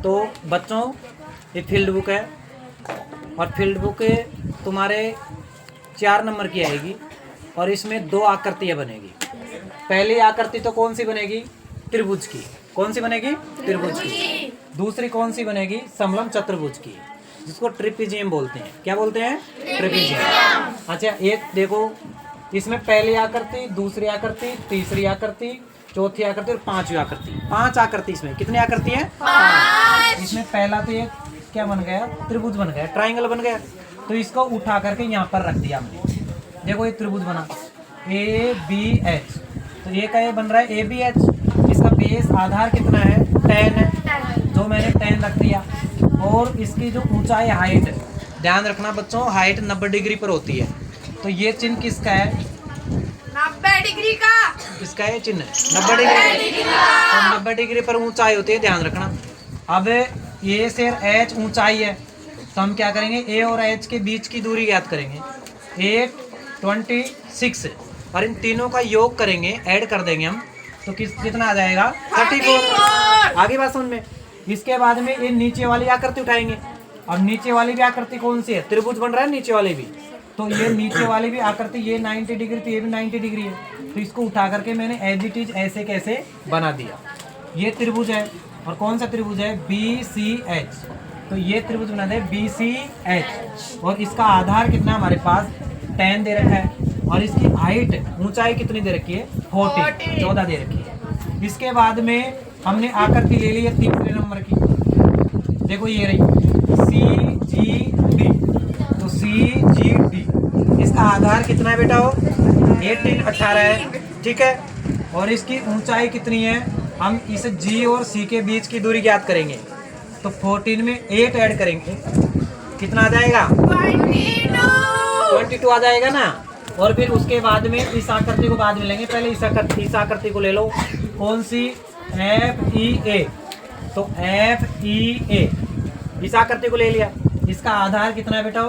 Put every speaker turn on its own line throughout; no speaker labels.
तो बच्चों ये फील्ड बुक है और फील्ड बुक तुम्हारे 4 नंबर की आएगी और इसमें 2 आकृतियाँ बनेगी। पहली आकृति तो कौन सी बनेगी? त्रिभुज की। कौन सी बनेगी? त्रिभुज की। दूसरी कौन सी बनेगी? समलम चतुर्भुज की, जिसको ट्रिपेजियम बोलते हैं। क्या बोलते हैं? ट्रिपेजियम। अच्छा एक देखो, इसमें पहली आकृति, दूसरी आकृति, तीसरी आकृति, चौथी आकृति और 5वीं आकृति। 5 आकृति। इसमें कितनी आकृति है? 5। इसमें पहला तो ये क्या बन गया? त्रिभुज बन गया, ट्राइंगल बन गया। तो इसको उठा करके यहाँ पर रख दिया हमने। देखो ये त्रिभुज बना ABH। तो ये का ये बन रहा है ABH। इसका बेस आधार कितना है? 10 है, जो मैंने 10 रख दिया। और इसकी जो ऊंचाई हाइट, ध्यान रखना बच्चों, हाइट 90 डिग्री पर होती है। तो ये चिन्ह किसका है?
90 डिग्री का।
किसका है चिन्ह? 90 डिग्री। तो 90 डिग्री पर ऊंचाई होती है, ध्यान रखना। अब ए से H ऊंचाई है, तो हम क्या करेंगे? A और H के बीच की दूरी ज्ञात करेंगे। 826 और इन तीनों का योग करेंगे, ऐड कर देंगे हम, तो कितना आ जाएगा? 34। आगे बात समझ में। इसके बाद में ये नीचे वाली आकृति उठाएंगे। अब नीचे वाली भी आकृति कौन सी है? त्रिभुज बन रहा है नीचे वाली भी। तो ये नीचे वाली भी आकृति, ये 90 डिग्री, तो ये भी 90 डिग्री है। तो इसको उठा करके मैंने एज इट इज ऐसे कैसे बना दिया। ये त्रिभुज है और कौन सा त्रिभुज है? BCH। तो ये त्रिभुज बना दे BCH और इसका आधार कितना हमारे पास? 10 दे रखा है और इसकी हाइट, ऊंचाई कितनी दे रखी है? 40, 14 दे रखी है। इसके बाद में हमने आकृति ले ली है तीसरे नंबर की। देखो ये रही CGD। तो CGD इसका आधार कितना है बेटा? 18 है, ठीक है। और इसकी ऊंचाई कितनी है? हम इस G और C के बीच की दूरी ज्ञात करेंगे। तो 14 में 8 ऐड करेंगे, कितना आ जाएगा? 22 आ जाएगा ना। और फिर उसके बाद में इस आकृति को बाद में लेंगे, पहले इस आकृति को ले लो। कौन सी? FEA। तो FEA इस आकृति को ले लिया। इसका आधार कितना है बेटा?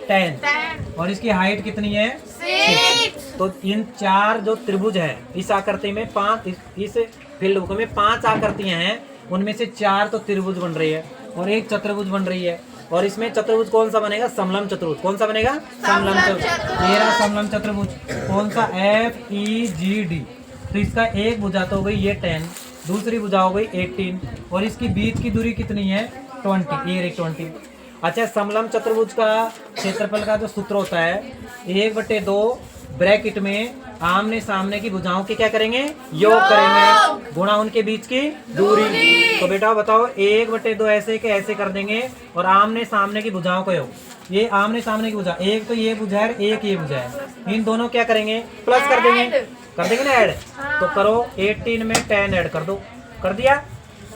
10 और इसकी हाइट कितनी है? 6। तो इन 4 जो त्रिभुज है इस आकृति में 5, इस फील्ड बुक में 5 आकृतियां हैं, उनमें से 4 तो त्रिभुज बन रही है और 1 चतुर्भुज बन रही है। और इसमें चतुर्भुज कौन सा बनेगा? समलम चतुर्भुज। कौन सा बनेगा? समलम चतुर्भुज। मेरा समलम चतुर्भुज कौन सा? FEGD। तो इसका एक भुजा तो हो गई ये 10, दूसरी भुजा हो गई 18 और इसकी बीच की दूरी कितनी है? 20। ये 20। अच्छा, समलम चतुर्भुज का क्षेत्रफल का जो सूत्र होता है 1/2 ब्रैकेट में आमने सामने की भुजाओं के क्या करेंगे? योग करेंगे, गुणा उनके बीच की दूरी। तो बेटा बताओ 1/2 ऐसे के ऐसे कर देंगे और आमने सामने की भुजाओं का योग। ये आमने सामने की भुजा, एक तो ये भुजा है, एक ये भुजा है, इन दोनों क्या करेंगे? प्लस कर देंगे ना ऐड। तो करो 18 में 10 ऐड कर दो, कर दिया।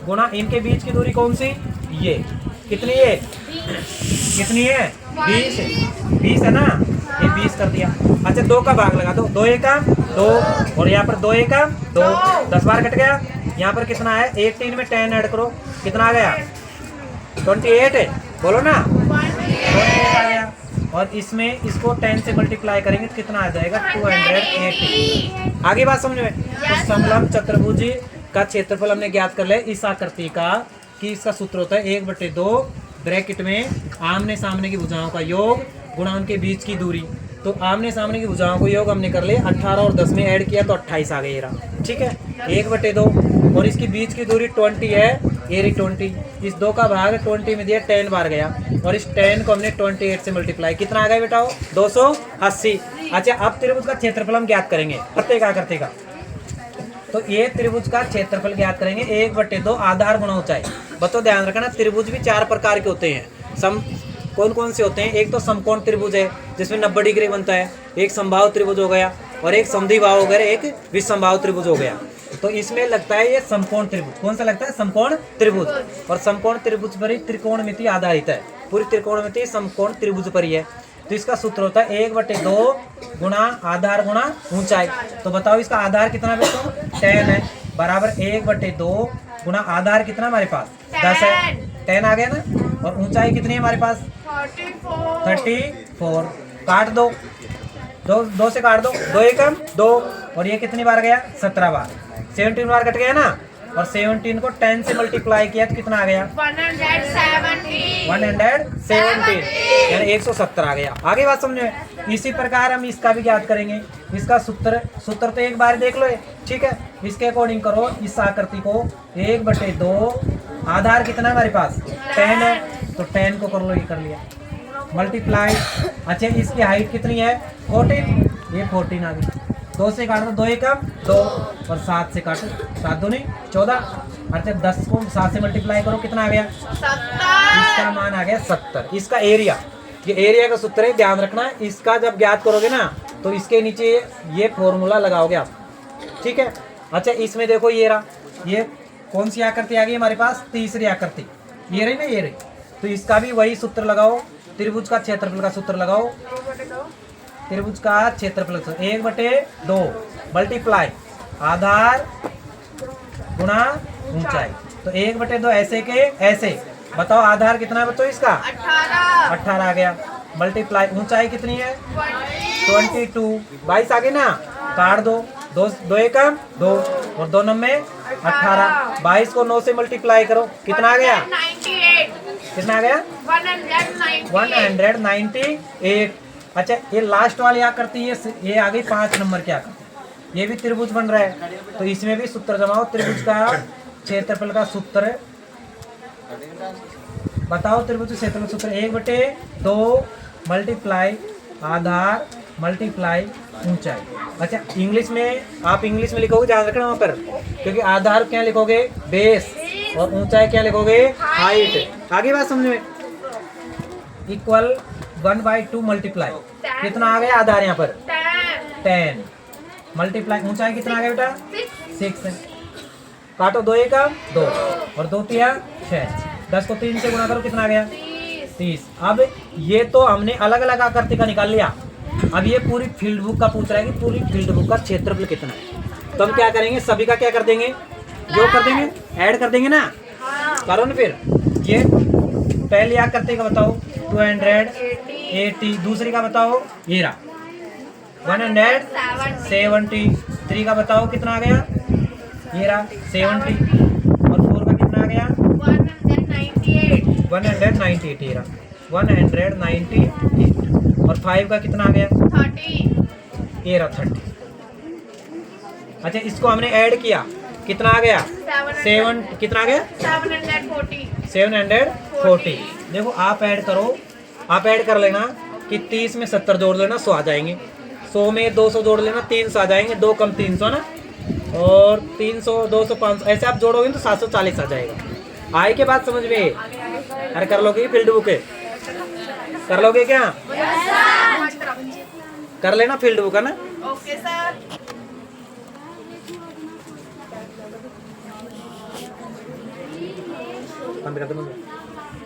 गुणा इनके बीच की दूरी कौन सी? ये कितनी है? कितनी है? 20 है ना। ये 20 कर दिया। अच्छा 2 का भाग लगा दो, 2 एका 2 और यहाँ पर 2 एका 2, 10 बार कट गया। यहाँ पर कितना है? 18 में 10 ऐड करो, कितना आ गया? 28 है, बोलो ना। 28 आ गया। और इसमें इसको 10 से मल्टीप्लाई करेंगे तो कितना आ जाएगा? 280। आगे बात समझ में। तो समलम चतुर्भुज का क्षेत्रफल हमने ज्ञात कर लिया इस आकृति का, कि इसका सूत्र होता है 1/2 ब्रैकेट में आमने सामने की भुजाओं का योग गुणा उनके बीच की दूरी। तो आमने सामने की भुजाओं को योग हमने कर लिया, 18 और 10 में ऐड किया तो 28 आ गया, ठीक है। 1/2 और इसकी बीच की दूरी 20 है, ये रही 20। इस 2 का भाग 20 में दिया, 10 बार गया और इस 10 को हमने 28 से मल्टीप्लाई, कितना आ गया बेटा? 280। अच्छा अब त्रिभुज का क्षेत्रफल हम ज्ञात करेंगे प्रत्येक आकृति का। तो ये त्रिभुज का क्षेत्रफल ज्ञात करेंगे 1/2 आधार गुणा ऊंचाई। बताओ ध्यान रखना, त्रिभुज भी 4 प्रकार के होते हैं। कौन कौन से होते हैं? एक तो समकोण त्रिभुज है जिसमें 90 डिग्री बनता है, एक समबाहु त्रिभुज हो गया और एक समद्विबाहु हो गया, एक विषमबाहु त्रिभुज हो गया। तो इसमें लगता है ये समकोण त्रिभुज। कौन सा लगता है? समकोण त्रिभुज। और समकोण त्रिभुज पर ही त्रिकोणमिति आधारित है, पूरी त्रिकोणमिति समकोण त्रिभुज पर ही है। तो इसका सूत्र होता है 1/2 गुणा आधार गुणा ऊंचाई। तो बताओ इसका आधार कितना बेटो? 10 है, बराबर 1/2 गुणा आधार कितना हमारे पास? 10 है, 10 आ गया ना। और ऊंचाई कितनी है हमारे पास? 34। काट दो, 2 से काट दो, 2 एकम 2 और ये कितनी बार गया? 17 बार। 17 बार कट गया ना। और 17 को 10 से मल्टीप्लाई किया तो कितना आ गया? 170, यानी 170 आ गया। आगे बात समझ में? इसी प्रकार हम इसका भी ज्ञात करेंगे। इसका सूत्र तो एक बार देख लो ये, ठीक है। इसके अकॉर्डिंग करो, इस आकृति को 1/2, आधार कितना है हमारे पास? 10 है, तो 10 को कर लो, ये कर लिया मल्टीप्लाई। अच्छा, इसकी हाइट कितनी है? 14, ये 14 आ गई। 2 से काटो, 2 एकम 2, और 7 से काटो, 7 दूनी 14। अच्छा, 10 को 7 से मल्टीप्लाई करो, कितना आ गया?
70।
इसका मान आ गया 70। इसका एरिया, ये एरिया का सूत्र है, ध्यान रखना है। इसका जब ज्ञात करोगे ना, तो इसके नीचे ये फॉर्मूला लगाओगे आप, ठीक है। अच्छा, इसमें देखो ये रहा, ये कौन सी आकृति आ गई हमारे पास? तीसरी आकृति, ये रही ना, ये रही। तो इसका भी वही सूत्र लगाओ, त्रिभुज का क्षेत्रफल का सूत्र लगाओ। त्रिभुज का क्षेत्रफल 1/2 मल्टीप्लाई आधार गुणा ऊंचाई। तो 1/2 ऐसे के ऐसे, बताओ आधार कितना है? बताओ इसका 18 आ गया, मल्टीप्लाई ऊंचाई कितनी है? 22, 22 आ गई ना, काट दो, 2 एकम 2, और 2 नंबे 18। 22 को 9 से मल्टीप्लाई करो, कितना आ गया?
98।
कितना आ गया? 198। अच्छा, ये लास्ट वाली आकृति, ये आ गई 5 नंबर की आकृति। ये भी त्रिभुज बन रहा है, तो इसमें भी सूत्र जमाओ। त्रिभुज का क्षेत्रफल का सूत्र बताओ। त्रिभुज क्षेत्रफल सूत्र 1/2 मल्टीप्लाई आधार मल्टीप्लाई ऊंचाई। अच्छा, इंग्लिश में आप इंग्लिश में लिखोगे, ध्यान रखना वहाँ पर, क्योंकि आधार क्या लिखोगे? बेस, और ऊंचाई क्या लिखोगे? हाइट। आगे बात समझ में? इक्वल 1/2 मल्टीप्लाई, कितना आ गया आधार यहाँ पर? 10 मल्टीप्लाई ऊंचाई कितना आ गया बेटा? 6 है। काटो, 2 एकम 2, और 2 तिया 6। 10 को 3 से गुणा करो, कितना आ गया? 30। अब ये तो हमने अलग अलग आकृति का निकाल लिया। अब ये पूरी फील्ड बुक का पूछ रहा है कि पूरी फील्ड बुक का क्षेत्रफल कितना है। तो हम क्या करेंगे? सभी का क्या कर देंगे? जो कर देंगे, ऐड कर देंगे ना। करो ना फिर। ये पहली आकृति का बताओ 280, दूसरी का बताओ ये रहा 173 का बताओ कितना आ गया? ये रहा 70, और 4 का कितना आ गया? 198, ये रहा 198, और 5 का कितना आ गया?
30।
ये रहा 30। अच्छा, इसको हमने ऐड किया, कितना आ गया? 7, कितना आ गया? 740। देखो, आप ऐड करो, आप ऐड कर लेना कि 30 में 70 जोड़ लेना, 100 आ जाएंगे। 100 में 200 जोड़ लेना, 300 आ जाएंगे। 2 कम 300 ना, और 300, 200, 500 ऐसे आप जोड़ोगे तो 740 आ जाएगा। आए के बाद समझ में? अरे कर लोगे फील्ड बुक? कर लोगे क्या? कर लेना फील्ड बुक, है ना?
Okay sir.
बंद कर दो।